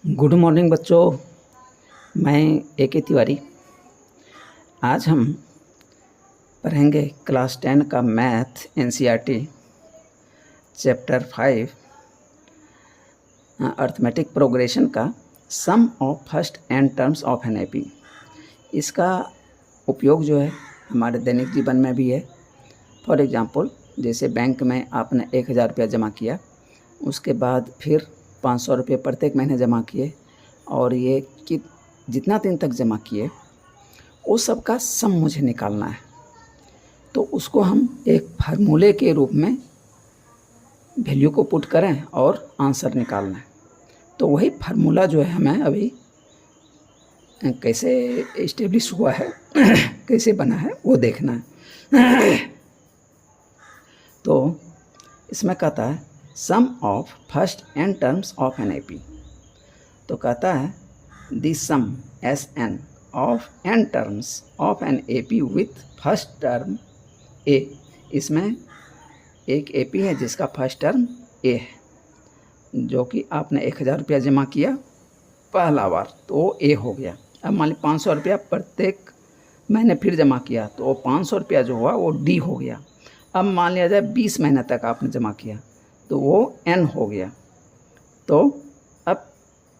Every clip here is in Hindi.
गुड मॉर्निंग बच्चों। मैं ए.के. तिवारी। आज हम पढ़ेंगे क्लास 10 का math NCERT chapter 5 arithmetic progression का sum of first n terms of an AP. इसका उपयोग जो है हमारे दैनिक जीवन में भी है। फॉर एग्ज़ाम्पल, जैसे बैंक में आपने 1000 रुपया जमा किया, उसके बाद फिर 500 रुपये प्रत्येक महीने जमा किए, और ये कि जितना दिन तक जमा किए वो सब का सम मुझे निकालना है। तो उसको हम एक फार्मूले के रूप में वैल्यू को पुट करें और आंसर निकालना है। तो वही फार्मूला जो है हमें अभी कैसे इस्टेब्लिश हुआ है कैसे बना है वो देखना है। तो इसमें कहता है sum of first n terms of an AP. तो कहता है the sum S n of n terms of an AP with first term a. इसमें एक एपी है जिसका फर्स्ट टर्म ए है, जो कि आपने 1000 रुपया जमा किया पहला बार तो वो ए हो गया। अब मान ली 500 रुपया प्रत्येक महीने फिर जमा किया तो वो 500 रुपया जो हुआ वो डी हो गया। अब मान लिया जाए 20 महीने तक आपने जमा किया तो वो एन हो गया। तो अब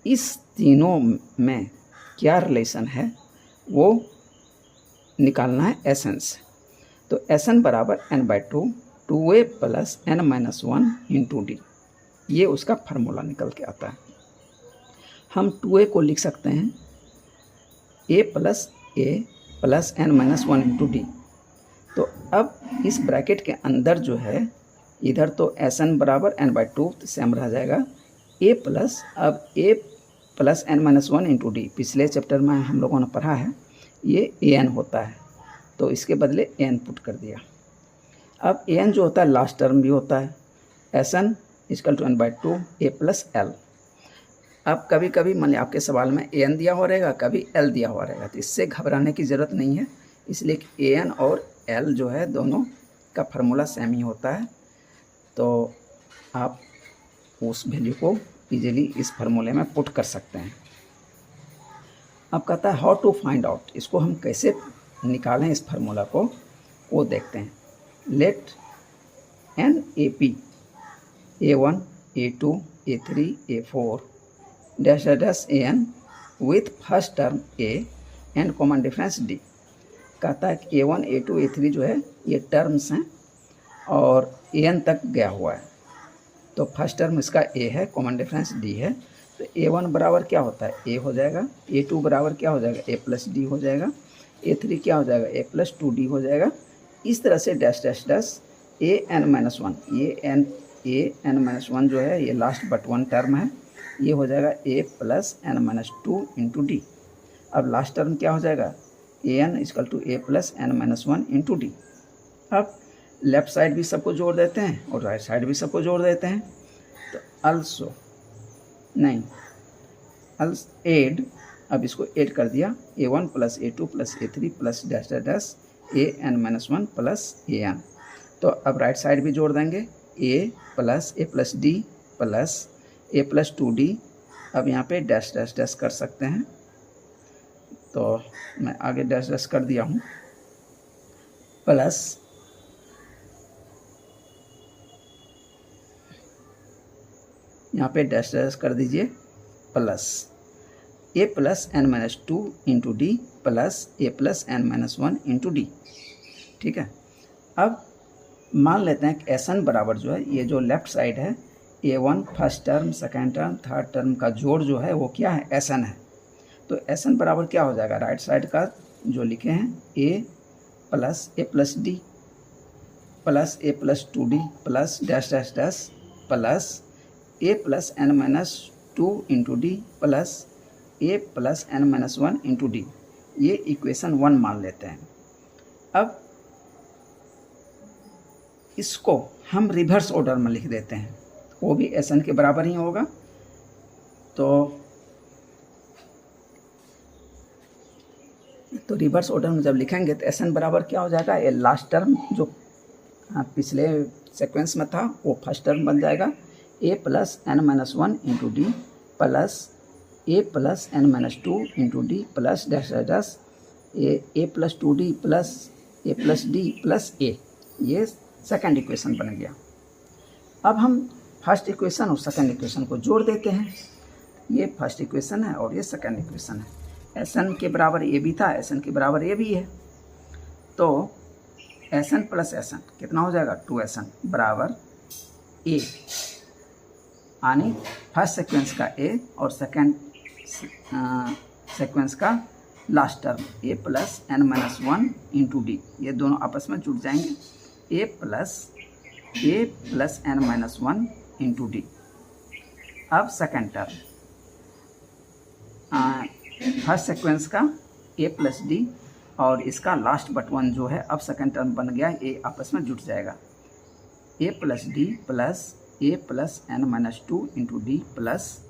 इस तीनों में क्या रिलेशन है वो निकालना है एसन से। तो एसन बराबर n/2 2a plus n-1 into d, ये उसका फार्मूला निकल के आता है। हम 2a को लिख सकते हैं a plus n-1 into D. तो अब इस ब्रैकेट के अंदर जो है इधर तो एसन बराबर n/2 सेम रह जाएगा, a plus n-1 into D. पिछले चैप्टर में हम लोगों ने पढ़ा है ये an होता है, तो इसके बदले an पुट कर दिया। अब an जो होता है लास्ट टर्म भी होता है, S n equal to n/2 a plus l। अब कभी कभी मान लिया आपके सवाल में an दिया हुआ रहेगा, कभी l दिया हुआ रहेगा, तो इससे घबराने की ज़रूरत नहीं है, इसलिए कि an और l जो है दोनों का फार्मूला सेम ही होता है। तो आप उस वैल्यू को इजीली इस फार्मूले में पुट कर सकते हैं। अब कहता है हाउ टू फाइंड आउट, इसको हम कैसे निकालें इस फार्मूला को वो देखते हैं। Let an A P A1 A2 A3 A4 dash dash AN with first term A and common difference D। कहता है कि A1 A2 A3 जो है ये टर्म्स हैं और AN तक गया हुआ है, तो फर्स्ट टर्म इसका A है, कॉमन डिफरेंस D है। तो A1 बराबर क्या होता है A हो जाएगा, A2 बराबर क्या हो जाएगा A प्लस D हो जाएगा, A3 क्या हो जाएगा A प्लस 2D हो जाएगा। इस तरह से डैश डैश डैश AN-1, ये AN-1 जो है ये लास्ट बट वन टर्म है, ये हो जाएगा A plus n-2 into D. अब लास्ट टर्म क्या हो जाएगा AN equal to A plus n-1 into D. अब लेफ्ट साइड भी सबको जोड़ देते हैं और राइट साइड भी सबको जोड़ देते हैं। तो अल्सो नहीं अल्स एड, अब इसको ऐड कर दिया A1 plus A2 plus A3 plus dash dash dash AN-1 plus AN। तो अब राइट साइड भी जोड़ देंगे A plus D plus A plus 2D। अब यहाँ पे डैश डैश डैश कर सकते हैं, तो मैं आगे डैश डैश कर दिया हूँ, प्लस यहाँ पे डैश डैश कर दीजिए, plus A plus n-2 into d plus A plus n-1 into D. ठीक है। अब मान लेते हैं कि एसन बराबर जो है ये जो लेफ्ट साइड है A1 first term second term third term का जोड़ जो है वो क्या है एसन है। तो एसन बराबर क्या हो जाएगा, राइट साइड का जो लिखे हैं A plus D plus A plus 2D plus dash dash dash plus A plus n-2 into d plus A plus n-1 into d. ये इक्वेशन 1 मान लेते हैं। अब इसको हम रिवर्स ऑर्डर में लिख देते हैं, वो भी एसन के बराबर ही होगा। तो रिवर्स ऑर्डर में जब लिखेंगे तो एसन बराबर क्या हो जाएगा, ये लास्ट टर्म जो पिछले सीक्वेंस में था वो फर्स्ट टर्म बन जाएगा A plus n-1 into d plus a plus N minus 2 into d plus dash dash dash a plus 2d plus a plus D plus a, ये सेकेंड इक्वेशन बन गया। अब हम फर्स्ट इक्वेशन और सेकेंड इक्वेशन को जोड़ देते हैं। ये फर्स्ट इक्वेशन है और ये सेकेंड इक्वेशन है। एस एन के बराबर ए भी था, एस एन के बराबर ए भी है, तो S N plus S N कितना हो जाएगा 2SN बराबर ए, यानी फर्स्ट सीक्वेंस का ए और सेकेंड सीक्वेंस का last term a plus N minus 1 into d, ये दोनों आपस में जुड़ जाएंगे। A plus N minus 1 into D. अब सेकेंड टर्म फर्स्ट सीक्वेंस का ए प्लस डी और इसका लास्ट बट 1 जो है, अब सेकेंड टर्म बन गया, ए आपस में जुट जाएगा। A plus D plus a plus N minus 2 into d plus,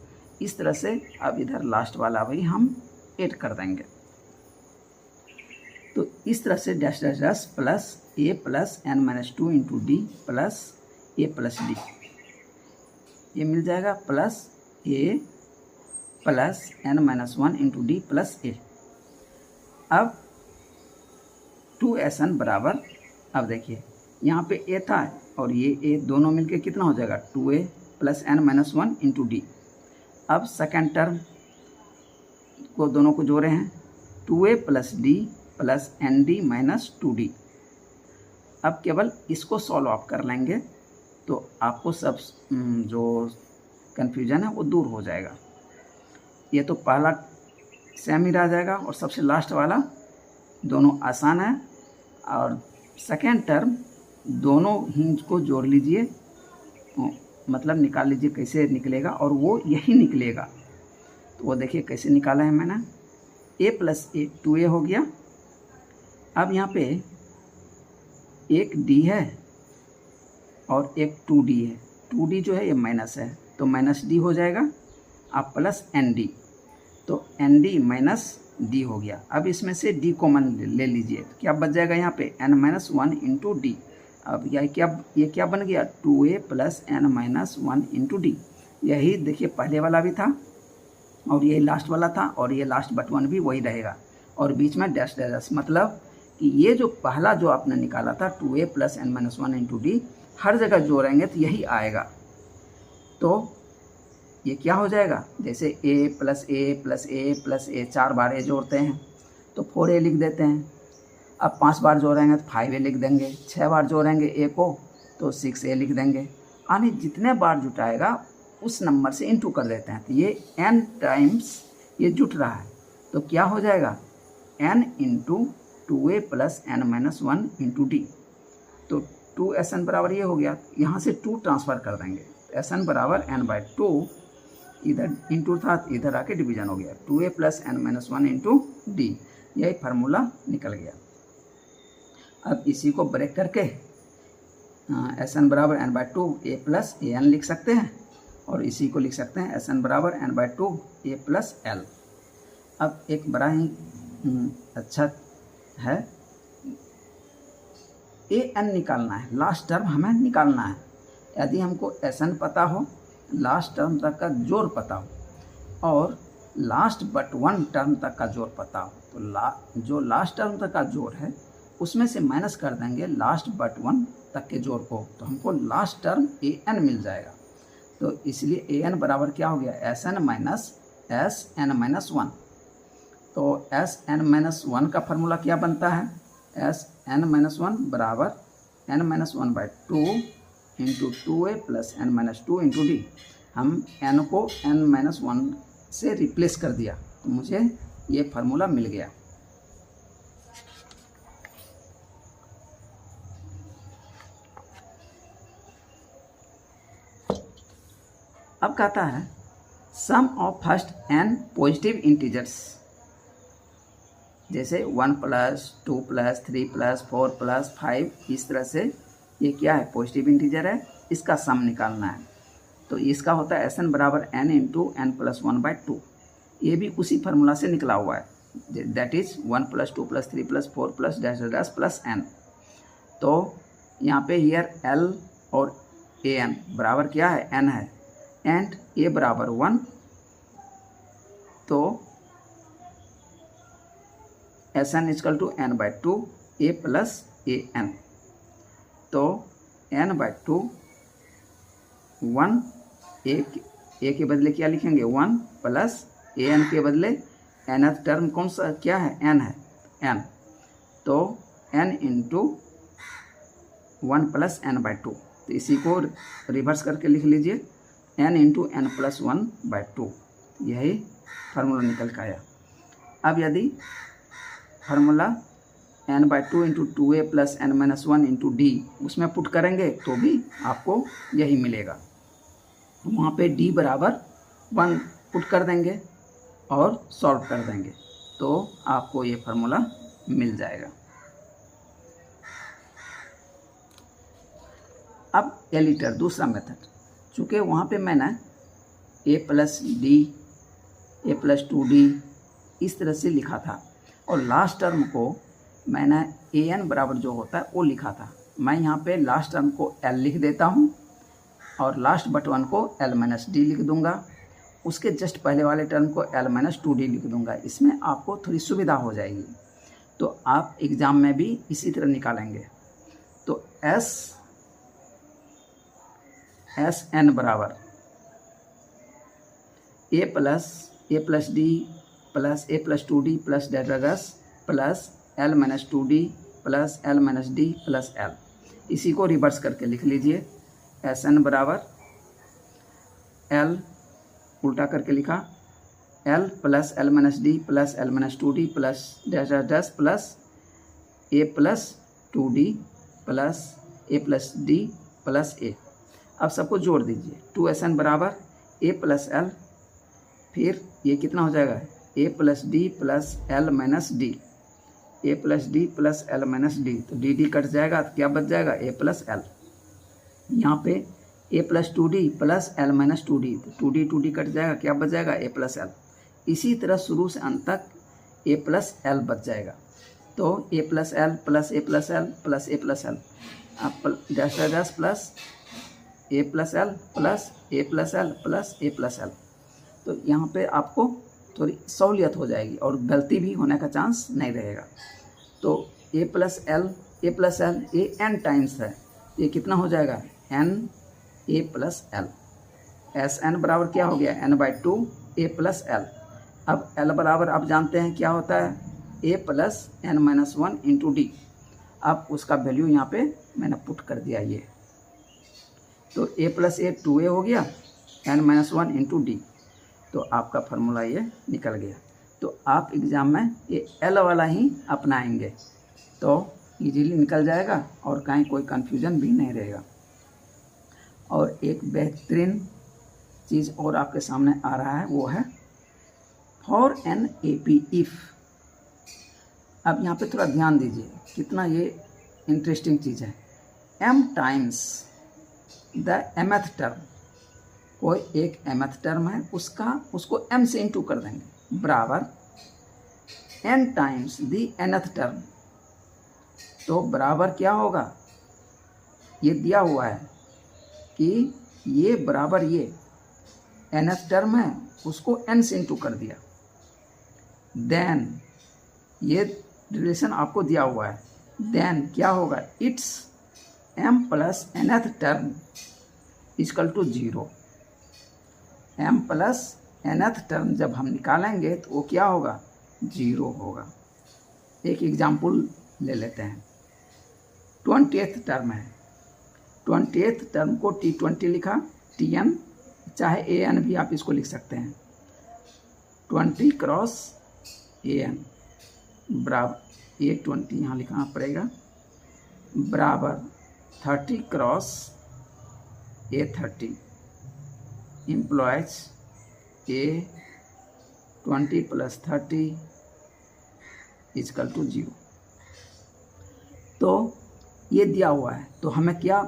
इस तरह से अब इधर लास्ट वाला भी हम ऐड कर देंगे। तो इस तरह से dash dash dash plus a plus N minus 2 into d plus a plus d, ये मिल जाएगा plus a plus N minus 1 into d plus a. अब 2SN बराबर, अब देखिए यहाँ पे ए था और ये ए दोनों मिलके कितना हो जाएगा 2A plus N minus 1 into D. अब सेकेंड टर्म को दोनों को जोड़े हैं 2A plus D plus N D minus 2D। अब केवल इसको सॉल्व अप कर लेंगे तो आपको सब जो कन्फ्यूजन है वो दूर हो जाएगा। ये तो पहला सेम ही रह जाएगा और सबसे लास्ट वाला दोनों आसान है, और सेकेंड टर्म दोनों ही को जोड़ लीजिए, मतलब निकाल लीजिए कैसे निकलेगा, और वो यही निकलेगा। तो वो देखिए कैसे निकाला है मैंने, ए प्लस ए 2A हो गया। अब यहाँ पे एक D है और एक 2D है, 2D जो है ये माइनस है तो माइनस D हो जाएगा, अब प्लस ND, तो ND माइनस D हो गया। अब इसमें से D कॉमन ले लीजिए, तो क्या बच जाएगा यहाँ पे n माइनस 1 इंटू डी। अब ये क्या बन गया 2A plus N minus 1 into D. यही देखिए पहले वाला भी था और ये लास्ट वाला था और ये लास्ट बट 1 भी वही रहेगा, और बीच में डैश डैश, मतलब कि ये जो पहला जो आपने निकाला था 2A plus N minus 1 into d, हर जगह जोड़ेंगे तो यही आएगा। तो ये क्या हो जाएगा, जैसे a plus a plus a plus a 4 बार ए जोड़ते हैं तो 4A लिख देते हैं। अब 5 बार जोड़ेंगे तो 5A लिख देंगे, 6 बार जोड़ेंगे a को तो 6A लिख देंगे, यानी जितने बार जुटाएगा उस नंबर से इंटू कर देते हैं। तो ये n टाइम्स ये जुट रहा है, तो क्या हो जाएगा n into 2A plus N minus 1 into D. तो 2SN बराबर ये हो गया, यहाँ से 2 ट्रांसफ़र कर देंगे, SN बराबर n/2, इधर इंटू था इधर आके डिवीजन हो गया, 2A plus N minus 1 into D, यही फार्मूला निकल गया। अब इसी को ब्रेक करके SN बराबर n/2 A प्लस AN लिख सकते हैं, और इसी को लिख सकते हैं SN बराबर n/2 A प्लस L। अब एक बड़ा ही अच्छा है, AN निकालना है, लास्ट टर्म हमें निकालना है। यदि हमको SN पता हो, लास्ट टर्म तक का जोड़ पता हो और लास्ट बट 1 टर्म तक का जोड़ पता हो, तो जो लास्ट टर्म तक का जोड़ है उसमें से माइनस कर देंगे लास्ट बट 1 तक के जोड़ को, तो हमको लास्ट टर्म AN मिल जाएगा। तो इसलिए AN बराबर क्या हो गया SN माइनस SN माइनस 1। तो SN माइनस 1 का फार्मूला क्या बनता है, SN माइनस 1 बराबर n minus 1/2 into 2A plus N minus 2 into D. हम n को n माइनस 1 से रिप्लेस कर दिया तो मुझे ये फार्मूला मिल गया। अब कहता है sum of first n positive integers, जैसे 1 प्लस 2 प्लस 3 प्लस 4 प्लस 5, इस तरह से ये क्या है पॉजिटिव इंटीजर है, इसका सम निकालना है। तो इसका होता है SN बराबर n इंटू n प्लस 1/2। ये भी उसी फार्मूला से निकला हुआ है, that is 1 plus 2 plus 3 plus 4 plus dash dash plus n। तो यहाँ पे हियर L और AN बराबर क्या है n है, एंड A बराबर 1 तो Sn is equal to n/2 a plus A N. तो n/2 1 ए के बदले क्या लिखेंगे 1 प्लस ए एन के बदले nth टर्म कौन सा क्या है n है n। तो n इंटू 1 प्लस n/2। तो इसी को रिवर्स करके लिख लीजिए n इंटू n प्लस 1/2। यही फार्मूला निकल के आया। अब यदि formula n/2 into 2a plus n-1 into D उसमें पुट करेंगे तो भी आपको यही मिलेगा। वहाँ पे d बराबर 1 पुट कर देंगे और सॉल्व कर देंगे तो आपको ये फार्मूला मिल जाएगा। अब एलिटर दूसरा मेथड, चूँकि वहाँ पे मैंने a plus D a plus 2d इस तरह से लिखा था और लास्ट टर्म को मैंने an बराबर जो होता है वो लिखा था। मैं यहाँ पे लास्ट टर्म को l लिख देता हूँ और लास्ट बट वन को l-d लिख दूँगा। उसके जस्ट पहले वाले टर्म को l-2d लिख दूँगा। इसमें आपको थोड़ी सुविधा हो जाएगी। तो आप एग्ज़ाम में भी इसी तरह निकालेंगे। तो Sn बराबर a plus D plus a plus 2d plus डेटागस plus l-2d plus l-d plus l। इसी को रिवर्स करके लिख लीजिए। Sn बराबर l उल्टा करके लिखा l plus l-d plus l-2d plus डेटागस plus a plus 2d plus a plus d plus a। अब सबको जोड़ दीजिए। 2Sn बराबर a प्लस l, फिर ये कितना हो जाएगा a plus D plus l-d, a plus D plus l-d। तो dd कट जाएगा तो क्या बच जाएगा a प्लस l। यहाँ पे a plus 2d plus l-2d, तो 2d कट जाएगा, क्या बच जाएगा a प्लस l। इसी तरह शुरू से अंत तक a प्लस l बच जाएगा। तो a plus l plus a plus l plus a plus l, अब dash plus a plus l plus a plus l plus a plus l। तो यहाँ पे आपको थोड़ी सहूलियत हो जाएगी और गलती भी होने का चांस नहीं रहेगा। तो a प्लस l ये n टाइम्स है, ये कितना हो जाएगा n a plus l। Sn बराबर क्या हो गया n/2 a प्लस l। अब l बराबर आप जानते हैं क्या होता है a plus n-1 into D. अब उसका वैल्यू यहाँ पे मैंने पुट कर दिया ये। तो a प्लस a 2a हो गया n-1 इंटू डी। तो आपका फार्मूला ये निकल गया। तो आप एग्ज़ाम में ये l वाला ही अपनाएंगे तो इजीली निकल जाएगा और कहीं कोई कन्फ्यूजन भी नहीं रहेगा। और एक बेहतरीन चीज़ और आपके सामने आ रहा है, वो है फॉर एन AP इफ़। अब यहाँ पे थोड़ा ध्यान दीजिए, कितना ये इंटरेस्टिंग चीज़ है। m times the mth term, कोई एक mth टर्म है उसको m से इंटू कर देंगे, बराबर n times the nth term. तो बराबर क्या होगा, ये दिया हुआ है कि ये बराबर ये nth टर्म है, उसको n से इंटू कर दिया। देन ये रिलेशन आपको दिया हुआ है, देन क्या होगा it's m plus nth term equal to 0। m plus nth term जब हम निकालेंगे तो वो क्या होगा 0 होगा। एक एग्जाम्पल ले लेते हैं। 20th टर्म है, 20th टर्म को T20 लिखा, Tn चाहे An भी आप इसको लिख सकते हैं। 20 क्रॉस An बराबर A20 यहाँ लिखना पड़ेगा, बराबर 30 क्रॉस A30 इम्प्लॉयज A20 प्लस 30 इजकल टू 0। तो ये दिया हुआ है, तो हमें क्या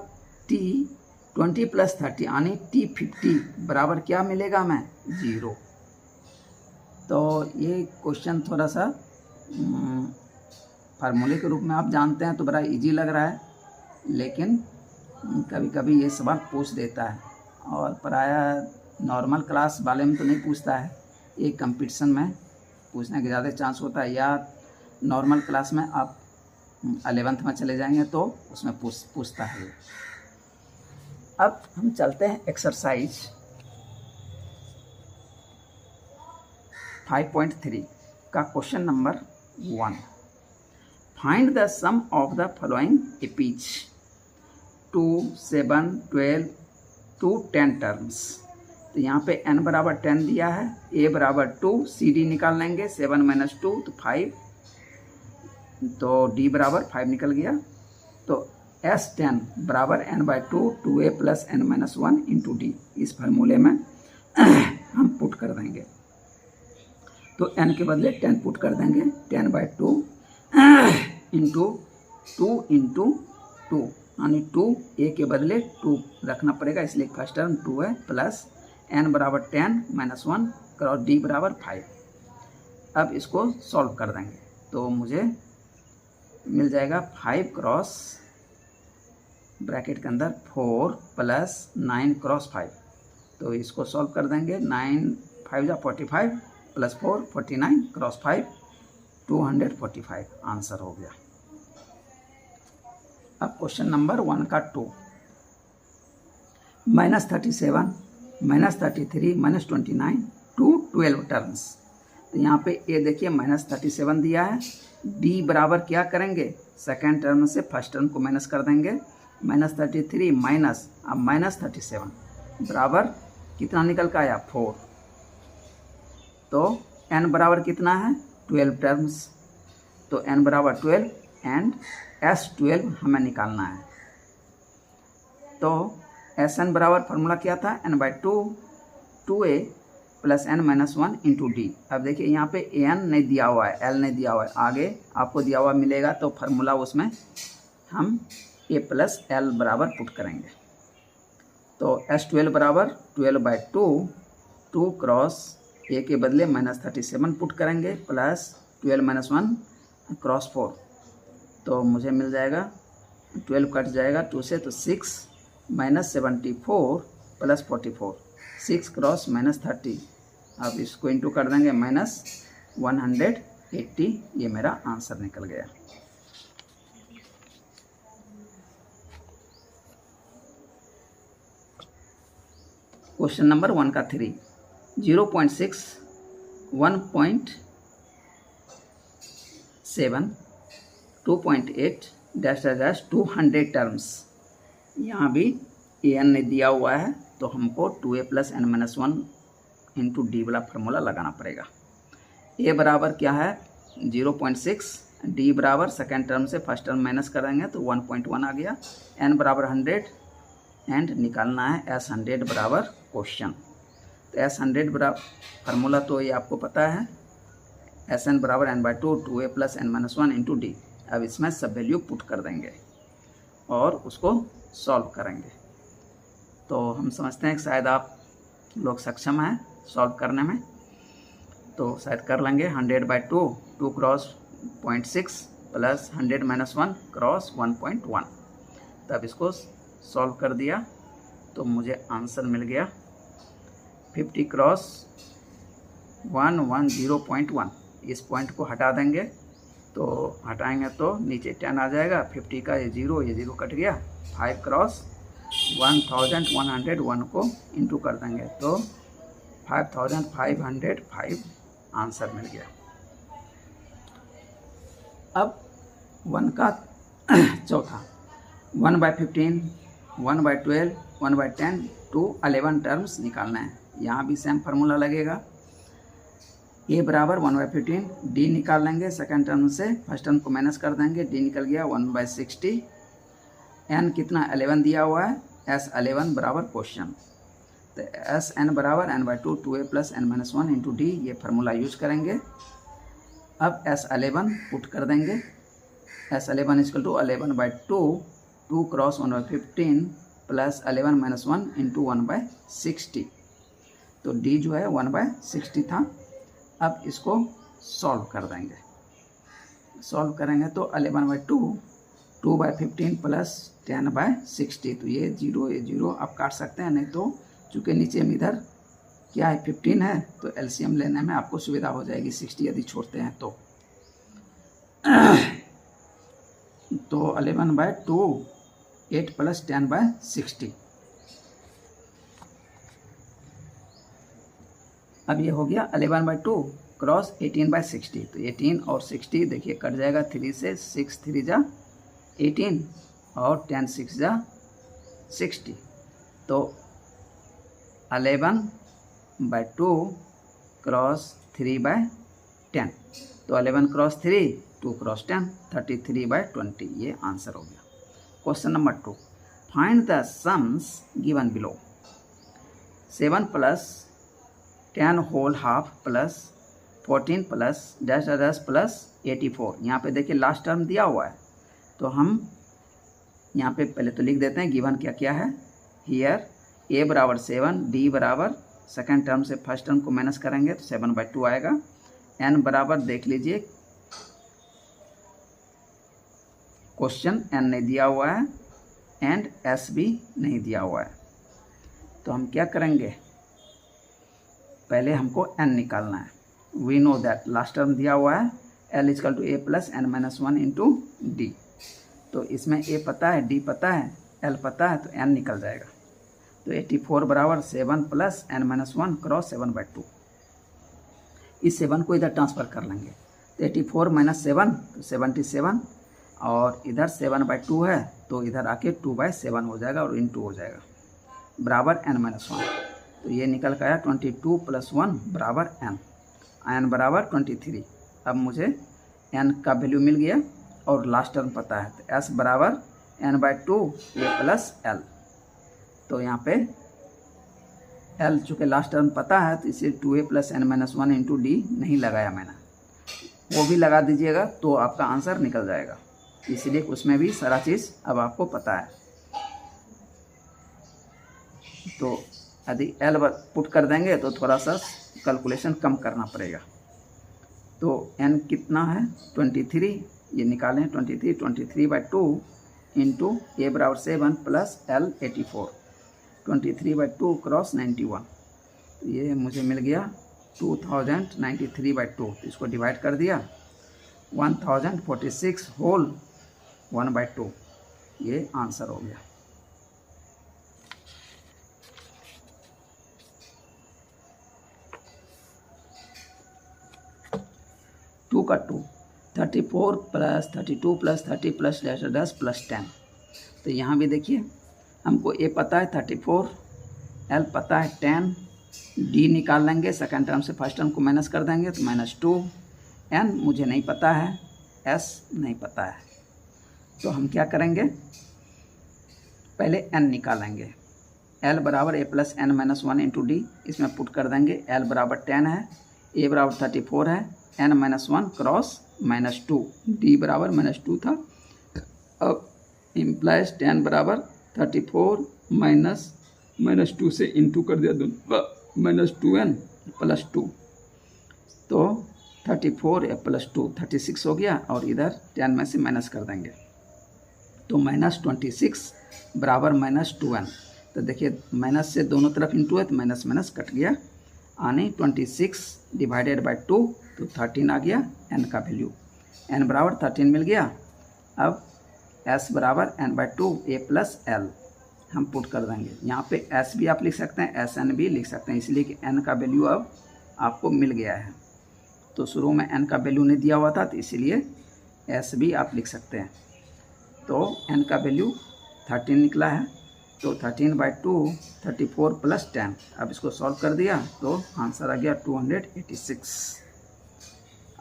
T20 प्लस 30 यानी T50 बराबर क्या मिलेगा हमें 0। तो ये क्वेश्चन थोड़ा सा फार्मूले के रूप में आप जानते हैं तो बड़ा इजी लग रहा है, लेकिन कभी कभी ये सवाल पूछ देता है और प्रायः नॉर्मल क्लास वाले में तो नहीं पूछता है, ये कंपटीशन में पूछने के ज़्यादा चांस होता है, या नॉर्मल क्लास में आप 11th में चले जाएंगे तो उसमें पूछता है। अब हम चलते हैं एक्सरसाइज 5.3 का question number 1। Find the sum of the following APs 2, 7, 12 to 10 terms. तो यहाँ पे n बराबर 10 दिया है, a बराबर 2, सी डी निकाल लेंगे, 7 - 2 तो 5, तो d बराबर 5 निकल गया। तो S10 बराबर n/2 2a + n - 1 × d, इस फार्मूले में हम पुट कर देंगे। तो n के बदले 10 पुट कर देंगे, 10/2 × 2 × 2 यानी 2, a के बदले 2 रखना पड़ेगा, इसलिए फर्स्ट टर्म 2 है, प्लस n बराबर 10 - 1 क्रॉस d बराबर 5। अब इसको सॉल्व कर देंगे तो मुझे मिल जाएगा 5 क्रॉस ब्रैकेट के अंदर 4 + 9 क्रॉस 5। तो इसको सॉल्व कर देंगे, 9 × 5 = 45 + 4 49 क्रॉस 5 245 आंसर हो गया। अब क्वेश्चन नंबर 1 का 2, -37 -33 -29 to 12 टर्म्स। तो यहाँ पे ये देखिए -37 दिया है, d बराबर क्या करेंगे, सेकेंड टर्म से फर्स्ट टर्म को माइनस कर देंगे, -33 माइनस अब -37 बराबर कितना निकल का आया 4। तो n बराबर कितना है 12 टर्म्स, तो n बराबर 12 एंड S12 हमें निकालना है। तो Sn बराबर फार्मूला क्या था, n/2 2a + n - 1 × d। अब देखिए यहाँ पे an नहीं दिया हुआ है, l नहीं दिया हुआ है, आगे आपको दिया हुआ मिलेगा, तो फार्मूला उसमें हम a + l बराबर पुट करेंगे। तो S12 बराबर 12/2 2 क्रॉस a के बदले -37 पुट करेंगे, प्लस 12 - 1 क्रॉस 4। तो मुझे मिल जाएगा 12 कट जाएगा 2 से, तो 6 - 74 + 44 6 क्रॉस -30। अब इसको इंटू कर देंगे, -180, ये मेरा आंसर निकल गया। क्वेश्चन नंबर 1 का 3, 0.6 1.7 2.8 -200 टर्म्स। यहाँ भी an ने दिया हुआ है, तो हमको 2a + n - 1 × d वाला फार्मूला लगाना पड़ेगा। a बराबर क्या है 0.6, d बराबर सेकेंड टर्म से फर्स्ट टर्म माइनस करेंगे तो 1.1 आ गया, n बराबर 100 एंड निकालना है S100 बराबर क्वेश्चन। तो S100 बराबर फार्मूला तो ये आपको पता है, Sn बराबर n/2 2a + n - 1 × d। अब इसमें सब वैल्यू पुट कर देंगे और उसको सॉल्व करेंगे। तो हम समझते हैं कि शायद आप लोग सक्षम हैं सॉल्व करने में, तो शायद कर लेंगे। 100/2 2 क्रॉस 0.6 प्लस 100 - 1 क्रॉस 1.1। तब इसको सॉल्व कर दिया तो मुझे आंसर मिल गया 50 क्रॉस 110.1। इस पॉइंट को हटा देंगे, तो हटाएंगे तो नीचे 10 आ जाएगा, 50 का ये 0 कट गया, 5 क्रॉस 1101 को इंटू कर देंगे तो 5505 आंसर मिल गया। अब 1 का चौथा, 1/15 1/12 1/10 to 11 टर्म्स निकालना है। यहाँ भी सेम फार्मूला लगेगा, a बराबर 1/15, d निकाल लेंगे सेकेंड टर्म से, फर्स्ट टर्म को माइनस कर देंगे, d निकल गया 1/60, n कितना 11 दिया हुआ है, S11 बराबर क्वेश्चन। तो Sn बराबर n/2 2a + n - 1 × d, ये फार्मूला यूज करेंगे। अब S11 पुट कर देंगे, S11 = 11/2 2 क्रॉस 1/15 प्लस 11 - 1 × 1/60। तो d जो है 1/60 था। अब इसको सॉल्व कर देंगे, सॉल्व करेंगे तो 11/2 2/15 प्लस 10/60। तो ये 0 आप काट सकते हैं, नहीं तो चूँकि नीचे में इधर क्या है 15 है, तो एलसीएम लेने में आपको सुविधा हो जाएगी 60 यदि छोड़ते हैं तो 11/2 8 + 10/60। अब ये हो गया 11/2 क्रॉस 18/60। तो 18 और 60 देखिए कट जाएगा 3 से, 6 3 जा 18 और 10 6 जा 60। तो 11/2 क्रॉस 3/10। तो 11 क्रॉस 3 2 क्रॉस 10 33/20। ये आंसर हो गया। Question number 2, find the sums given below. 7 + 10 whole half plus 14 plus dash dash plus 84। यहाँ पे देखिए लास्ट टर्म दिया हुआ है, तो हम यहाँ पे पहले तो लिख देते हैं गिवन क्या क्या है। हियर a बराबर 7, d बराबर सेकेंड टर्म से फर्स्ट टर्म को माइनस करेंगे तो 7/2 आएगा। n बराबर देख लीजिए क्वेश्चन n नहीं दिया हुआ है एंड s भी नहीं दिया हुआ है, तो हम क्या करेंगे, पहले हमको n निकालना है। We know that last term दिया हुआ है l = a + n - 1 × d। तो इसमें a पता है, d पता है, l पता है, तो n निकल जाएगा। तो 84 बराबर 7 + n - 1 क्रॉस 7/2। इस 7 को इधर ट्रांसफ़र कर लेंगे, तो 84 - 7 तो 77, और इधर 7/2 है तो इधर आके 2/7 हो जाएगा और इन 2 हो जाएगा बराबर n - 1। तो ये निकल कर आया 22 + 1 बराबर n। n बराबर 23। अब मुझे n का वैल्यू मिल गया और लास्ट टर्म पता है, तो s बराबर n/2 a + l। तो यहाँ पे l चूँकि लास्ट टर्म पता है तो इसे 2a + n - 1 × d नहीं लगाया मैंने, वो भी लगा दीजिएगा तो आपका आंसर निकल जाएगा। इसलिए उसमें भी सारा चीज़ अब आपको पता है। तो यदि l पुट कर देंगे तो थोड़ा सा कैलकुलेशन कम करना पड़ेगा। तो n कितना है 23, ये निकालें 23/2 × a बराबर 7 + l 84। 23/2 क्रॉस 91, तो ये मुझे मिल गया 2093/2। तो इसको डिवाइड कर दिया 1046 होल 1/2। ये आंसर हो गया। टू का 2 34 + 32 + 30 + डैश डैश + 10। तो यहाँ भी देखिए हमको a पता है 34, l पता है 10, d निकाल लेंगे सेकेंड टर्म से फर्स्ट टर्म को माइनस कर देंगे तो -2, n मुझे नहीं पता है, s नहीं पता है। तो हम क्या करेंगे, पहले n निकालेंगे। l बराबर a + n - 1 × d, इसमें पुट कर देंगे। l बराबर 10 है, a बराबर 34 है, n - 1 क्रॉस -2, d बराबर -2 था। अब इम्प्लाइज 10 बराबर 34 -2 से इंटू कर दिया दोनों, -2n + 2, तो 34 a + 2 36 हो गया, और इधर 10 में से माइनस कर देंगे तो -26 बराबर -2n। तो देखिए माइनस से दोनों तरफ इंटू है तो माइनस कट गया, यानी 26 / 2 तो 13 आ गया n का वैल्यू। n बराबर 13 मिल गया। अब s बराबर n/2 a + l हम पुट कर देंगे। यहाँ पे s भी आप लिख सकते हैं, sn भी लिख सकते हैं, इसलिए कि n का वैल्यू अब आपको मिल गया है। तो शुरू में n का वैल्यू नहीं दिया हुआ था, तो इसीलिए s भी आप लिख सकते हैं। तो n का वैल्यू 13 निकला है, तो 13/2 34 + 10। अब इसको सॉल्व कर दिया तो आंसर आ गया 286।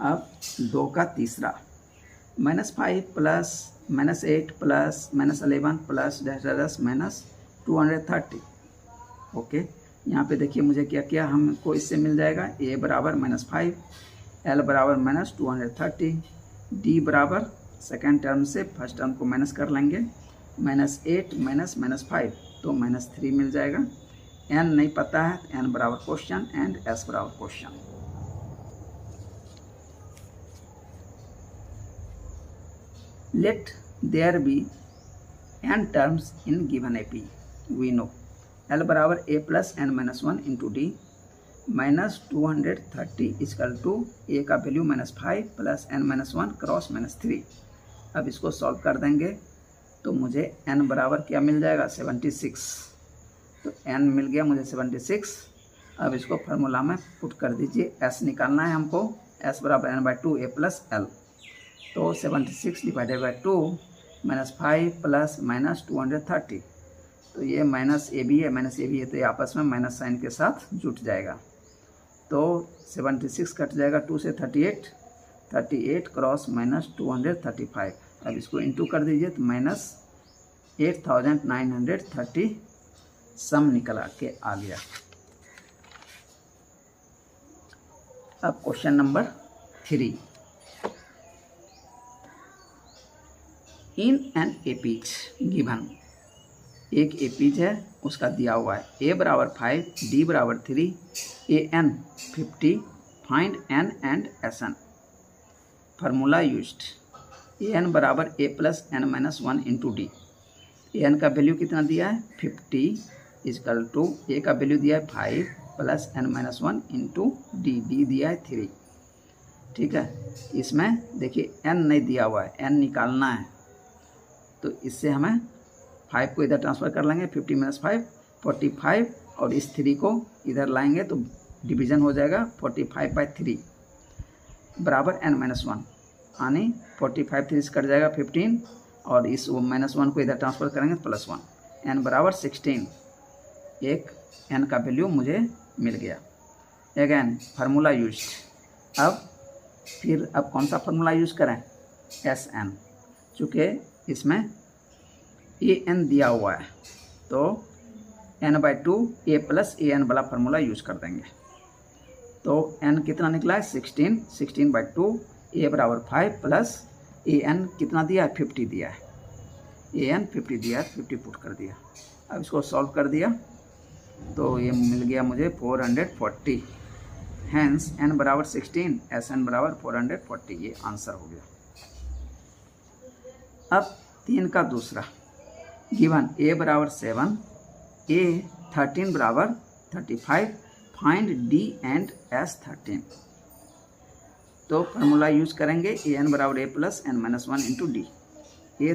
अब 2 का तीसरा, -5 + -8 + -11 + डैश डैश -230। ओके, यहाँ पे देखिए मुझे क्या किया, हमको इससे मिल जाएगा a बराबर -5, l बराबर -230, d बराबर सेकेंड टर्म से फर्स्ट टर्म को माइनस कर लेंगे, -8 -5 तो -3 मिल जाएगा। n नहीं पता है, n बराबर क्वेश्चन एंड s बराबर question. Let there be n terms in given AP. We know L बराबर a + n - 1 × d, -230 equal to ए का वैल्यू -5 प्लस n-1 क्रॉस -3। अब इसको सॉल्व कर देंगे तो मुझे n बराबर क्या मिल जाएगा 76। तो n मिल गया मुझे 76। अब इसको फार्मूला में पुट कर दीजिए, s निकालना है हमको, s बराबर n/2 a प्लस l। तो 76 डिवाइडेड बाई 2 -5 प्लस -230, तो ये माइनस ए भी है, माइनस ए भी है, तो ये आपस में माइनस साइन के साथ जुट जाएगा। तो 76 कट जाएगा 2 से 38, 38 क्रॉस -235। अब इसको इंटू कर दीजिए तो -8930 सम निकला के आ गया। अब question number 3। In an APs given, एक एपीज है उसका दिया हुआ है a बराबर 5, d बराबर 3, an 50, find n and sn। Formula used, an बराबर a plus n-1 into D. an का वैल्यू कितना दिया है 50 इजकल टू a का वैल्यू दिया है 5 plus n-1 into D, D दिया है 3। ठीक है, इसमें देखिए n नहीं दिया हुआ है, n निकालना है, तो इससे हमें 5 को इधर ट्रांसफ़र कर लेंगे, 50 - 5 45, और इस 3 को इधर लाएंगे तो डिवीज़न हो जाएगा 45/3 बराबर n-1, यानी 45 3 से कट जाएगा 15, और इस -1 को इधर ट्रांसफ़र करेंगे तो +1, n बराबर 16। एक n का वैल्यू मुझे मिल गया। Again formula used. अब कौन सा फार्मूला यूज़ करें, Sn, चूँकि इसमें an दिया हुआ है तो n/2 a प्लस an वाला फार्मूला यूज़ कर देंगे। तो n कितना निकला है 16, 16/2, a बराबर 5 प्लस an कितना दिया है 50 दिया है, an 50 दिया है, 50 पुट कर दिया। अब इसको सॉल्व कर दिया तो ये मिल गया मुझे 440, हैंस n बराबर 16, Sn बराबर 440, ये आंसर हो गया। अब 3 का दूसरा, गिवन a बराबर 7, a 13 बराबर 35, फाइंड d एंड s 13। तो फार्मूला यूज करेंगे, an बराबर a plus n-1 into D. a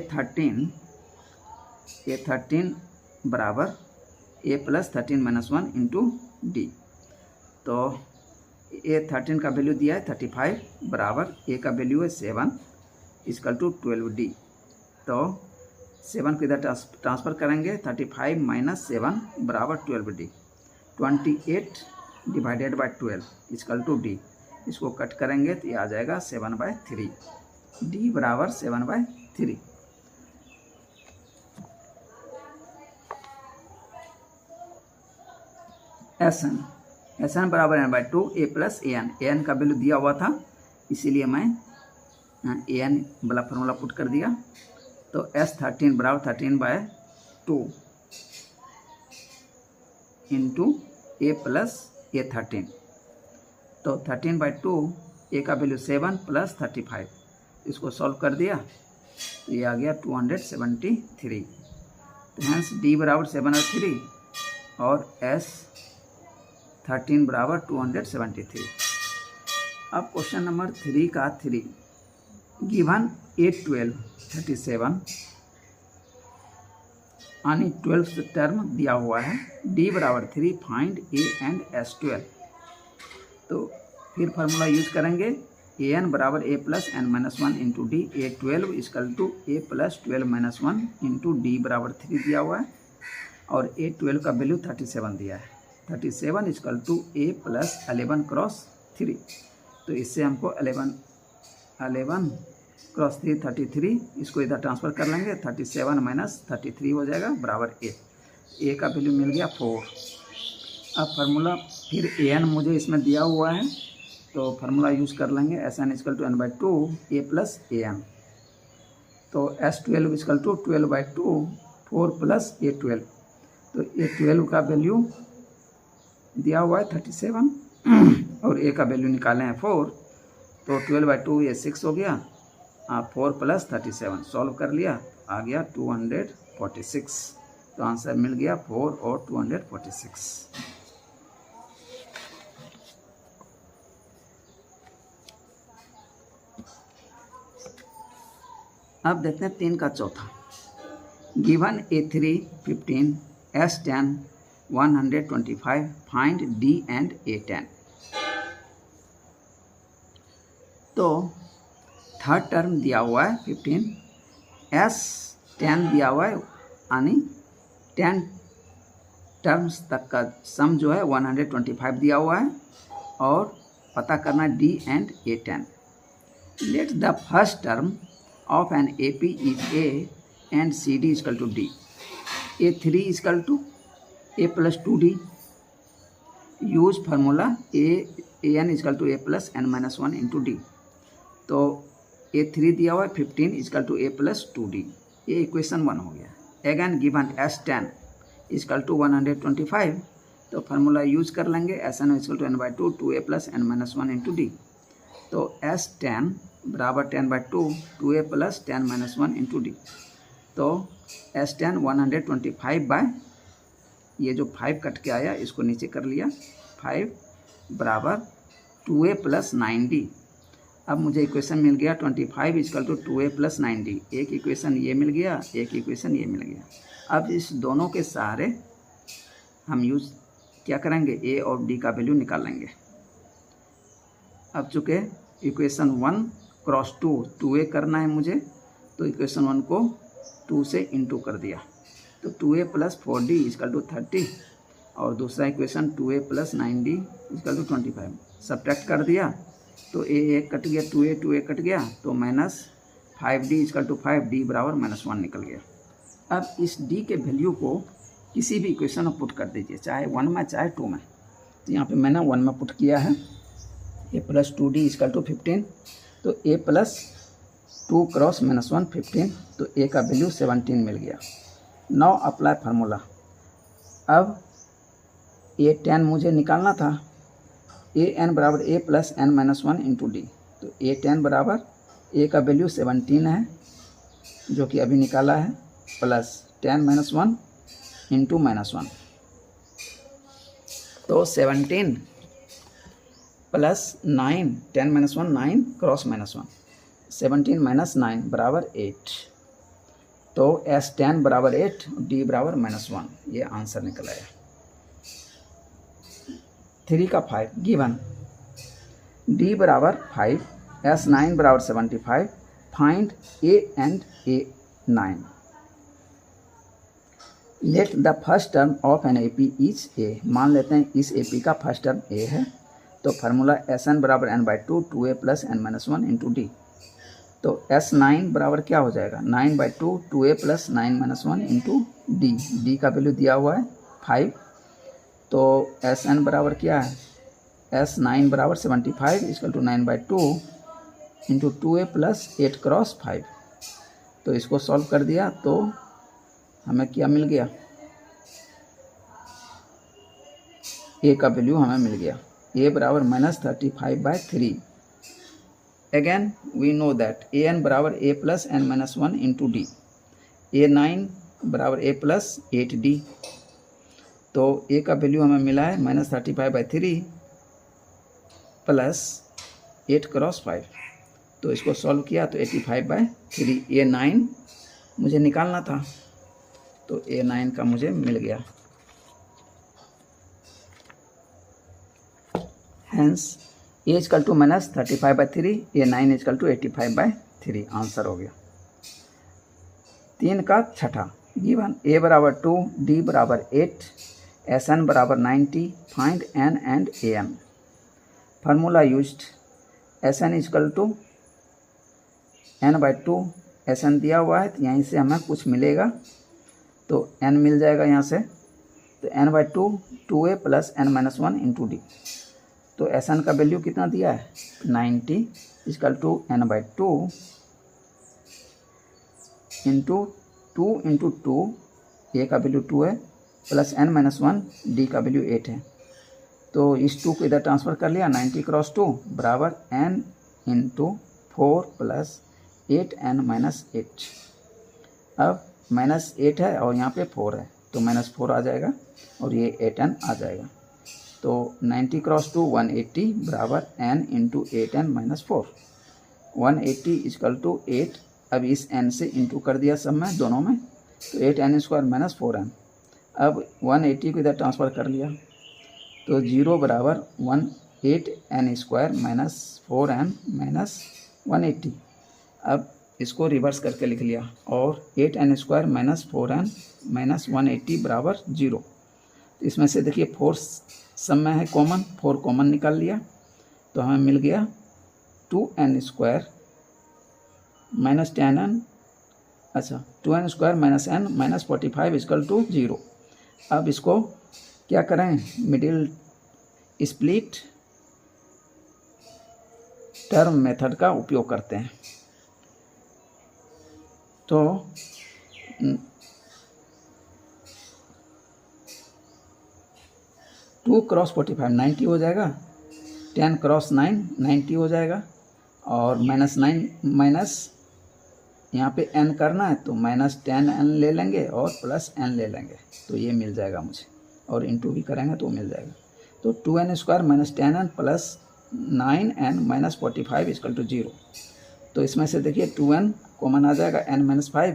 13 बराबर a प्लस 13-1 इंटू डी। तो a 13 का वैल्यू दिया है 35 बराबर a का वैल्यू है 7 इक्वल टू 12d। तो 7 को इधर ट्रांसफ़र करेंगे, 35 - 7 बराबर 12d। 28 divided by 12 equal to d। इसको कट करेंगे तो ये आ जाएगा 7/3, d बराबर 7/3। Sn बराबर n/2 a प्लस an का वैल्यू दिया हुआ था, इसीलिए मैं an वाला फार्मूला पुट कर दिया। तो S13 बराबर 13/2 इंटू a प्लस a 13। तो 13/2 a का वैल्यू 7 प्लस 35, इसको सॉल्व कर दिया तो ये आ गया 273। तो हैंस d बराबर 7 और 3 और S13 बराबर 273। अब क्वेश्चन नंबर 3 का 3, गिवन a 12 37, यानी 12th टर्म दिया हुआ है, d बराबर 3, फाइंड a एंड S12। तो फिर फार्मूला यूज करेंगे, an बराबर a plus n-1 into D. a 12 equal to a plus 12-1 into D बराबर 3 दिया हुआ है, और a 12 का वैल्यू 37 दिया है, 37 equal to a plus 11 cross 3। तो इससे हमको 11 क्रॉस 3 33, इसको इधर ट्रांसफ़र कर लेंगे, 37 - 33 हो जाएगा बराबर a का वैल्यू मिल गया 4। अब फार्मूला फिर an मुझे इसमें दिया हुआ है तो फार्मूला यूज़ कर लेंगे, Sn equal to n/2 a plus an। तो S12 equal to 12/2 4 plus a12। तो a12 का वैल्यू दिया हुआ है 37 और a का वैल्यू निकाले हैं 4, तो 12/2 ये 6 हो गया, 4 प्लस 37 सॉल्व कर लिया, आ गया 246। तो आंसर मिल गया 4 और 246। अब देखते हैं 3 का चौथा। Given A3 15, S10 125, find D and A10। तो थर्ड टर्म दिया हुआ है 15, S10 दिया हुआ है, यानी 10 टर्म्स तक का सम जो है 125 दिया हुआ है, और पता करना D and A10। Let the first term of an AP is A and CD equal to D। A3 equal to A plus 2D। Use formula AN equal to A plus N minus 1 into D। तो A3 दिया हुआ है 15 equal to A plus 2D, ये इक्वेशन 1 हो गया। Again given S10 equal to 125, तो फार्मूला यूज कर लेंगे SN equal to N/2 2A plus N minus 1 into D। तो S10 बराबर 10/2 2A plus 10 minus 1 into D। तो S10 125 बाय, ये जो 5 कट के आया इसको नीचे कर लिया, 5 बराबर 2A प्लस 9D। अब मुझे इक्वेशन मिल गया 25 equal to 2A plus 9D। एक इक्वेशन ये मिल गया, एक इक्वेशन ये मिल गया। अब इस दोनों के सहारे हम यूज क्या करेंगे, A और D का वैल्यू निकाल लेंगे। अब चूँकि इक्वेशन 1 क्रॉस 2A करना है मुझे, तो इक्वेशन 1 को 2 से इंटू कर दिया, तो 2A plus 4D equal to 30, और दूसरा equation 2A plus 9D equal to 25। Subtract कर दिया तो A कट गया, 2A कट गया, तो minus 5D equal to 5D बराबर माइनस 1 निकल गया। अब इस D के वैल्यू को किसी भी इक्वेशन में पुट कर दीजिए, चाहे 1 में चाहे 2 में। तो यहाँ पे मैंने 1 में पुट किया है, A plus 2D equal to 15, तो A प्लस 2 क्रॉस माइनस 1 15, तो A का वैल्यू 17 मिल गया। Now apply formula. अब A10 मुझे निकालना था, AN बराबर A plus N minus 1 into D। तो A10 बराबर A का वैल्यू 17 है जो कि अभी निकाला है, प्लस 10 माइनस 1 इंटू माइनस 1। तो 17 plus 9, 10 minus 1 9 cross minus 1, 17 minus 9 बराबर 8। तो S10 बराबर 8, D बराबर माइनस 1, ये आंसर निकल आया। 3 का 5 गिवन D बराबर 5, S9 बराबर 75, find A and A9। Let the first term of an AP is A। मान लेते हैं इस AP का फर्स्ट टर्म A है, तो फार्मूला SN बराबर N/2 2A plus N minus 1 into D। तो S9 बराबर क्या हो जाएगा, 9/2 2A plus 9 minus 1 into D। D का वैल्यू दिया हुआ है 5, तो SN बराबर क्या है, S9 बराबर 75 इक्वल टू 9/2 इंटू 2A प्लस 8 क्रॉस 5। तो इसको सॉल्व कर दिया तो हमें क्या मिल गया, A का वैल्यू हमें मिल गया, A बराबर -35/3। Again we know that AN बराबर A plus N minus 1 into D। A9 बराबर A प्लस 8D। तो A का वैल्यू हमें मिला है -35/3 प्लस 8 क्रॉस 5। तो इसको सॉल्व किया तो 85/3। A9 मुझे निकालना था, तो A9 का मुझे मिल गया। Hence A equal to -35/3, A9 equal to 85/3 answer हो गया। 3 का छठा गिवन A बराबर 2, D बराबर 8, SN बराबर 90, find N and AM। Formula used, SN equal to N/2, SN दिया हुआ है तो यहीं से हमें कुछ मिलेगा, तो N मिल जाएगा यहाँ से, तो N/2 2A plus N minus 1 into D। तो SN का वैल्यू कितना दिया है, 90 equal to N/2 into 2 into 2, A का वैल्यू 2 है, प्लस N माइनस 1, D का वैल्यू 8 है। तो इस 2 को इधर ट्रांसफ़र कर लिया, 90 क्रॉस 2 बराबर N into 4 plus 8N minus 8। अब -8 है और यहाँ पे 4 है, तो -4 आ जाएगा और ये 8N आ जाएगा। तो 90 क्रॉस 2 180 बराबर N into 8N minus 4। 180 equal to 8 अब इस n से इंटू कर दिया सब में, दोनों में, तो 8n² माइनस 4n। अब 180 को इधर ट्रांसफ़र कर लिया, तो 0 बराबर 8n² माइनस 4n माइनस 180। अब इसको रिवर्स करके लिख लिया, और 8n² माइनस 4n माइनस 180 बराबर 0। इसमें से देखिए 4 सब में है कॉमन, 4 कॉमन निकाल लिया, तो हमें मिल गया 2n² माइनस 10n, अच्छा 2n² minus n minus 45 equal to 0। अब इसको क्या करें, मिडिल स्प्लिट टर्म मेथड का उपयोग करते हैं। तो 2 क्रॉस 45 90 हो जाएगा, 10 क्रॉस 9 90 हो जाएगा, और माइनस 9 माइनस यहाँ पे n करना है तो माइनस 10n ले लेंगे और प्लस n ले लेंगे, तो ये मिल जाएगा मुझे, और इंटू भी करेंगे तो मिल जाएगा। तो 2n² minus 10n plus 9n minus 45 equal to 0। तो इसमें से देखिए 2n कॉमन आ जाएगा, n माइनस 5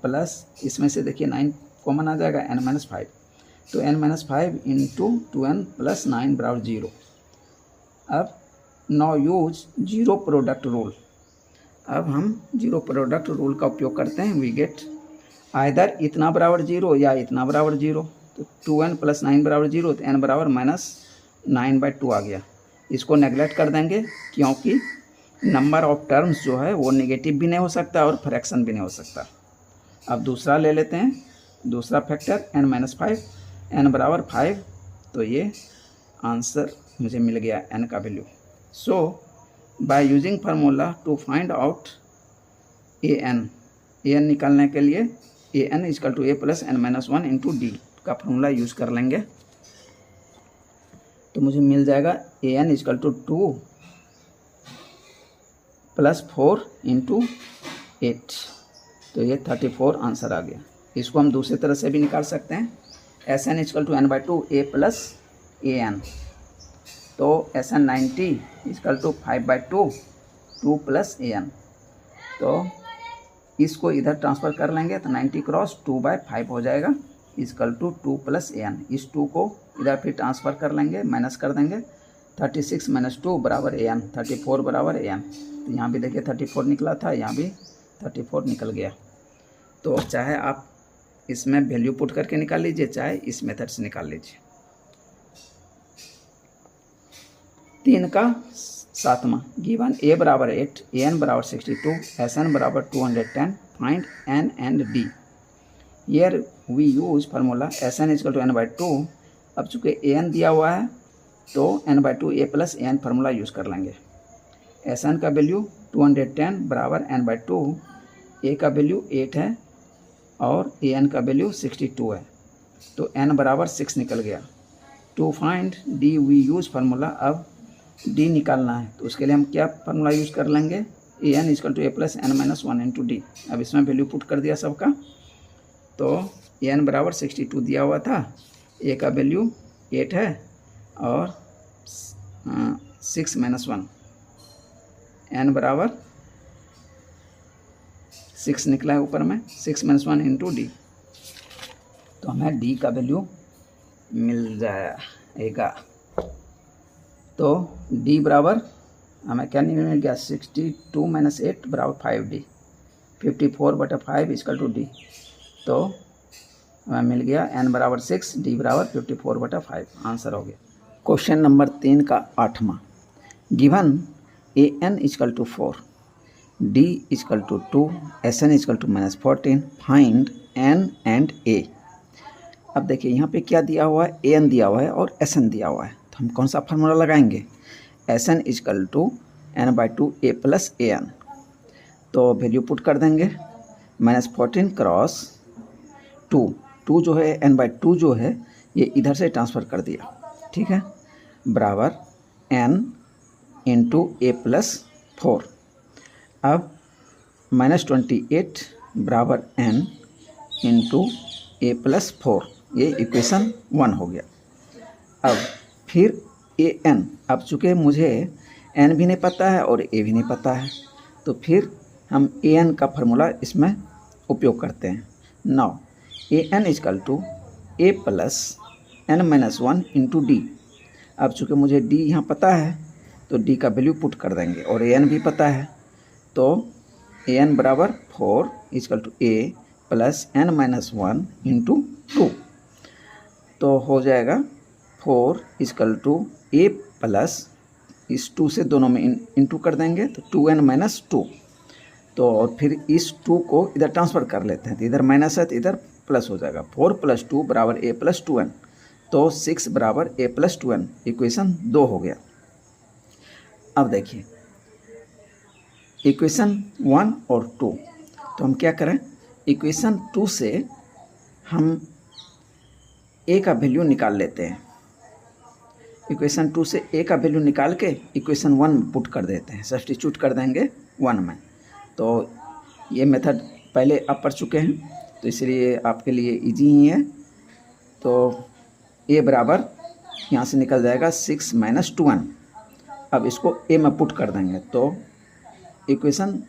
प्लस इसमें से देखिए 9 कॉमन आ जाएगा, n माइनस 5। तो n minus 5 into 2n plus 9 बराबर 0। अब now use zero product rule. अब हम जीरो प्रोडक्ट रूल का उपयोग करते हैं। वी गेट आइदर इतना बराबर 0 या इतना बराबर 0। तो 2n प्लस 9 बराबर 0, तो n बराबर माइनस 9/2 आ गया। इसको नेगलेक्ट कर देंगे क्योंकि नंबर ऑफ टर्म्स जो है वो नेगेटिव भी नहीं हो सकता और फ्रैक्शन भी नहीं हो सकता। अब दूसरा ले लेते हैं, दूसरा फैक्टर n माइनस 5, n बराबर 5, तो ये आंसर मुझे मिल गया n का value. So by using formula to find out an निकालने के लिए an equal to a plus n minus 1 into D का फार्मूला यूज़ कर लेंगे। तो मुझे मिल जाएगा an equal to 2 plus 4 into 8, तो ये 34 आंसर आ गया। इसको हम दूसरी तरह से भी निकाल सकते हैं, Sn equal to n/2 a plus an। तो Sn 90 equal to 5/2 2 plus an। तो इसको इधर ट्रांसफ़र कर लेंगे तो 90 क्रॉस 2/5 हो जाएगा इक्वल टू 2 प्लस an। इस 2 को इधर फिर ट्रांसफ़र कर लेंगे, माइनस कर देंगे, 36 माइनस 2 बराबर an, 34 बराबर an। तो यहाँ भी देखिए 34 निकला था, यहाँ भी 34 निकल गया। तो चाहे आप इसमें वैल्यू पुट करके निकाल लीजिए, चाहे इस मेथड से निकाल लीजिए। 3 का 7वां गिवन a बराबर 8, an बराबर 62, Sn बराबर 210, find n and d। Here we use formula Sn equal to n/2। अब चूँकि an दिया हुआ है तो n/2 a plus an formula use कर लेंगे। Sn का वैल्यू 210 बराबर n/2, a का वैल्यू 8 है और an का वैल्यू 62 है, तो n बराबर 6 निकल गया। To find d we use formula. अब d निकालना है तो उसके लिए हम क्या फार्मूला यूज़ कर लेंगे, an equal to a plus n minus 1 into D. अब इसमें वैल्यू पुट कर दिया सबका, तो an बराबर 62 दिया हुआ था, a का वैल्यू 8 है और 6 माइनस 1, n बराबर 6 निकला है ऊपर में, 6 माइनस 1 इंटू डी। तो हमें d का वैल्यू मिल जाएगा। तो d बराबर हमें क्या नहीं मिल गया, 62 माइनस 8 बराबर 5d, 54/5 इक्वल टू d। तो हमें मिल गया n बराबर 6, d बराबर 54/5, आंसर हो गया। क्वेश्चन नंबर 3 का 8वां given an equal to 4, d equal to 2, Sn equal to minus 14, find n and a। अब देखिए यहाँ पे क्या दिया हुआ है, an दिया हुआ है और Sn दिया हुआ है, तो हम कौन सा फार्मूला लगाएंगे, Sn equal to n/2 a plus an। तो वैल्यू पुट कर देंगे, माइनस 14 क्रॉस 2 जो है n/2 जो है ये इधर से ट्रांसफ़र कर दिया, ठीक है, बराबर n इंटू a प्लस 4। अब माइनस 28 बराबर n इंटू a प्लस 4, ये इक्वेशन 1 हो गया। अब फिर an, अब चूँकि मुझे n भी नहीं पता है और a भी नहीं पता है, तो फिर हम ए एन का फार्मूला इसमें उपयोग करते हैं। Now A N is equal to A plus N minus one into D. अब चूँकि मुझे डी यहाँ पता है तो डी का वैल्यू पुट कर देंगे और ए एन भी पता है, तो ए एन बराबर 4 is equal to A plus N minus one into 2। तो हो जाएगा 4 इजकल टू ए प्लस इस 2 से दोनों में इंटू कर देंगे तो 2n माइनस 2। तो और फिर इस 2 को इधर ट्रांसफ़र कर लेते हैं, तो इधर माइनस है तो इधर प्लस हो जाएगा। 4 + 2 बराबर a + 2n, तो 6 बराबर a + 2n, इक्वेशन 2 हो गया। अब देखिए इक्वेशन 1 और 2, तो हम क्या करें, इक्वेशन 2 से हम a का वैल्यू निकाल लेते हैं। इक्वेशन 2 से a का वैल्यू निकाल के इक्वेशन 1 में पुट कर देते हैं, सब्स्टिट्यूट कर देंगे 1 में। तो ये मेथड पहले आप पढ़ चुके हैं तो इसलिए आपके लिए इजी ही है। तो a बराबर यहाँ से निकल जाएगा 6 - 2n। अब इसको a में पुट कर देंगे, तो इक्वेशन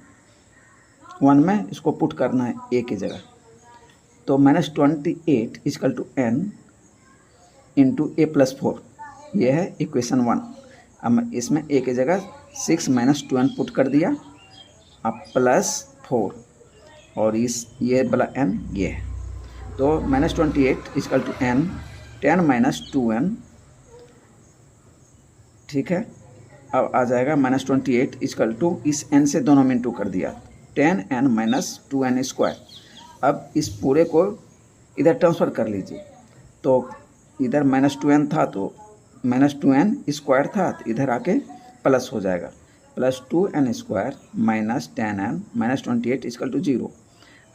1 में इसको पुट करना है a की जगह। तो -28 is equal to n into a + 4, ये है इक्वेशन 1। अब इसमें a की जगह 6 - 2n पुट कर दिया, अब +4 और इस ये वाला n ये है। तो -28 इजकल टू n 10 - 2n, ठीक है। अब आ जाएगा -28 इजकल टू इस n से दोनों में इंटू कर दिया 10n - 2n स्क्वायर। अब इस पूरे को इधर ट्रांसफ़र कर लीजिए, तो इधर -2n था तो -2n स्क्वायर था, तो इधर आके प्लस हो जाएगा, +2n square minus 10n -28 is equal to 0।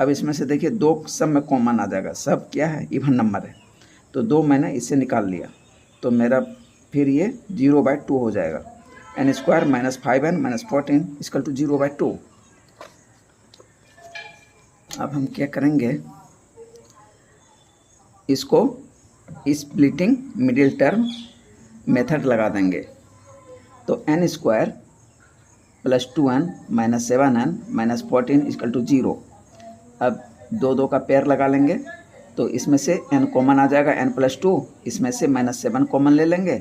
अब इसमें से देखिए 2 सब में कॉमन आ जाएगा, सब क्या है, इवन नंबर है, तो 2 मैंने इससे निकाल लिया, तो मेरा फिर ये 0/2 हो जाएगा। n square -5n -14 is equal to 0/2। अब हम क्या करेंगे, इसको स्प्लिटिंग मिडिल टर्म मेथड लगा देंगे। तो n square + 2n - 7n - 14 is equal to 0। अब 2 का पेयर लगा लेंगे, तो इसमें से n कॉमन आ जाएगा, n + 2, इसमें से -7 कॉमन ले लेंगे,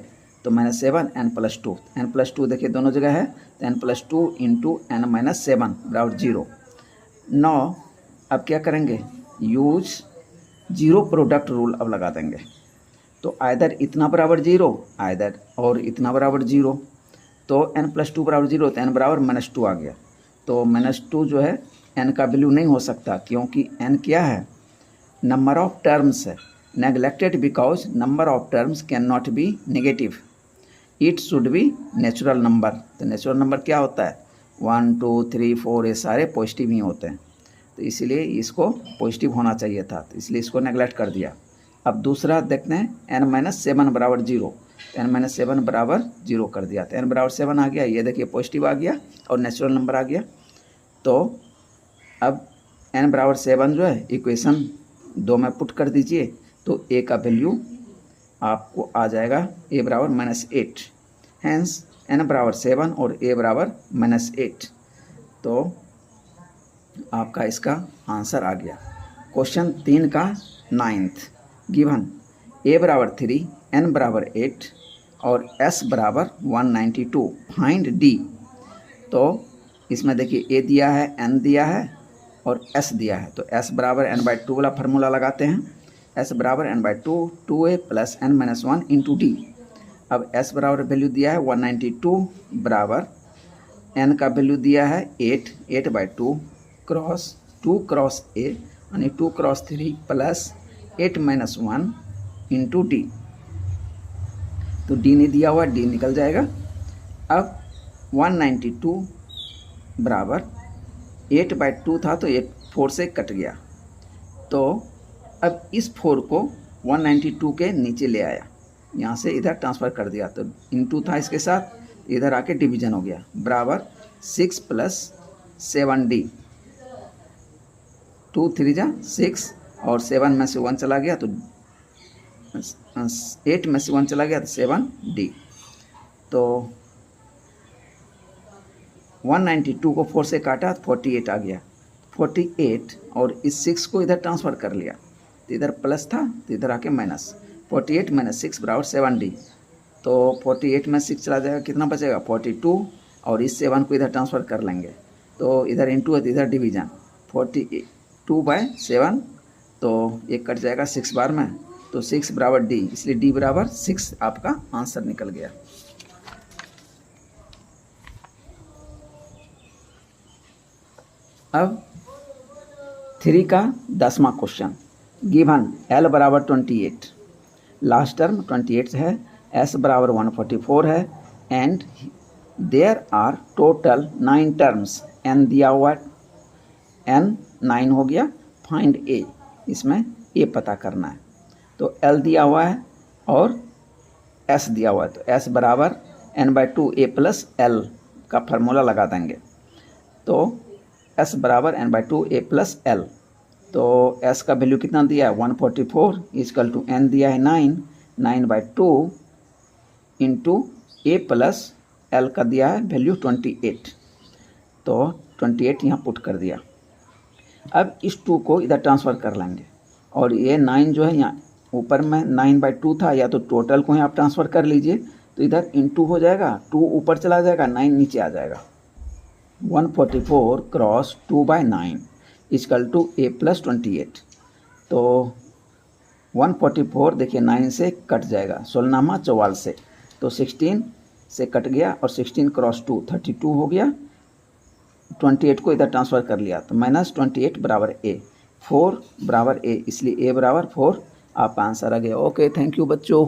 तो -7 n + 2, n + 2 देखिए दोनों जगह है, तो n + 2 इंटू n - 7 बराबर 0। 9 अब क्या करेंगे, यूज 0 प्रोडक्ट रूल अब लगा देंगे। तो आइदर इतना बराबर 0, आइदर और इतना बराबर 0, तो n + 2 बराबर 0, तो n बराबर -2 आ गया। तो -2 जो है n का वैल्यू नहीं हो सकता, क्योंकि n क्या है, नंबर ऑफ टर्म्स है, neglected because number of terms can not be negative, it should be natural number. तो नेचुरल नंबर क्या होता है, 1 2 3 4 ये सारे पॉजिटिव ही होते हैं, तो इसीलिए इसको पॉजिटिव होना चाहिए था, तो इसलिए इसको नेगलेक्ट कर दिया। अब दूसरा देखते हैं, n - 7 बराबर 0, तो n - 7 बराबर 0 कर दिया, तो n बराबर 7 आ गया, ये देखिए पॉजिटिव आ गया और नेचुरल नंबर आ गया। तो अब n बराबर 7 जो है इक्वेशन 2 में पुट कर दीजिए, तो a का वैल्यू आपको आ जाएगा a बराबर -8, हैंस n बराबर 7 और a बराबर -8। तो आपका इसका आंसर आ गया। क्वेश्चन 3 का 9th गिवन a बराबर 3, n बराबर 8 और s बराबर 192, फाइंड d। तो इसमें देखिए a दिया है, n दिया है और s दिया है, तो s बराबर n/2 वाला फार्मूला लगाते हैं। s बराबर n/2 2a + n - 1 into d। अब s बराबर वैल्यू दिया है 192 बराबर n का वैल्यू दिया है 8, 8/2 क्रॉस 2 क्रॉस a यानी 2 क्रॉस 3 प्लस 8 - 1 इंटू डी। तो डी नहीं दिया हुआ, डी निकल जाएगा। अब 192 बराबर 8/2 था, तो 8 4 से कट गया, तो अब इस 4 को 192 के नीचे ले आया, यहाँ से इधर ट्रांसफ़र कर दिया, तो इंटू था इसके साथ, इधर आके डिवीजन हो गया, बराबर 6 + 7d, 2 3 जा 6 और 7 में से 1 चला गया, तो 8 में से 1 चला गया, तो 7d। तो 192 को 4 से काटा तो 48 आ गया, 48 और इस 6 को इधर ट्रांसफ़र कर लिया, तो इधर प्लस था तो इधर आके माइनस, 48 माइनस 6 बराबर 7D। तो 48 में 6 चला जाएगा, कितना बचेगा 42, और इस 7 को इधर ट्रांसफ़र कर लेंगे, तो इधर इंटू है तो इधर डिवीज़न, 42/7, तो ये कट जाएगा 6 बार में, तो 6 बराबर D, इसलिए D बराबर 6 आपका आंसर निकल गया। अब 3 का 10वां क्वेश्चन, गिवन L बराबर 28, लास्ट टर्म 28 है, S बराबर 144 है, and there are total 9 terms, N दिया हुआ है, N 9 हो गया, फाइंड A, इसमें A पता करना है। तो L दिया हुआ है और S दिया हुआ है, तो S बराबर n/2 A प्लस L का फार्मूला लगा देंगे, तो S बराबर n/2 A प्लस L, तो S का वैल्यू कितना दिया है 144 इजकल टू N दिया है 9, 9/2 इंटू A प्लस L का दिया है वैल्यू 28, तो 28 यहाँ पुट कर दिया। अब इस 2 को इधर ट्रांसफ़र कर लेंगे, और ये 9 जो है यहाँ ऊपर में 9/2 था, या तो टोटल को ही आप ट्रांसफ़र कर लीजिए, तो इधर इंटू हो जाएगा, 2 ऊपर चला जाएगा, 9 नीचे आ जाएगा, 144 cross 2/9 is equal to A plus 28, तो 144 देखिए 9 से कट जाएगा, 16 44 से, तो 16 से कट गया, और 16 क्रॉस 2 32 हो गया, 28 को इधर ट्रांसफ़र कर लिया, तो -28 बराबर A, 4 बराबर A, इसलिए A बराबर 4 आपका आंसर आ गया। ओके, थैंक यू बच्चों।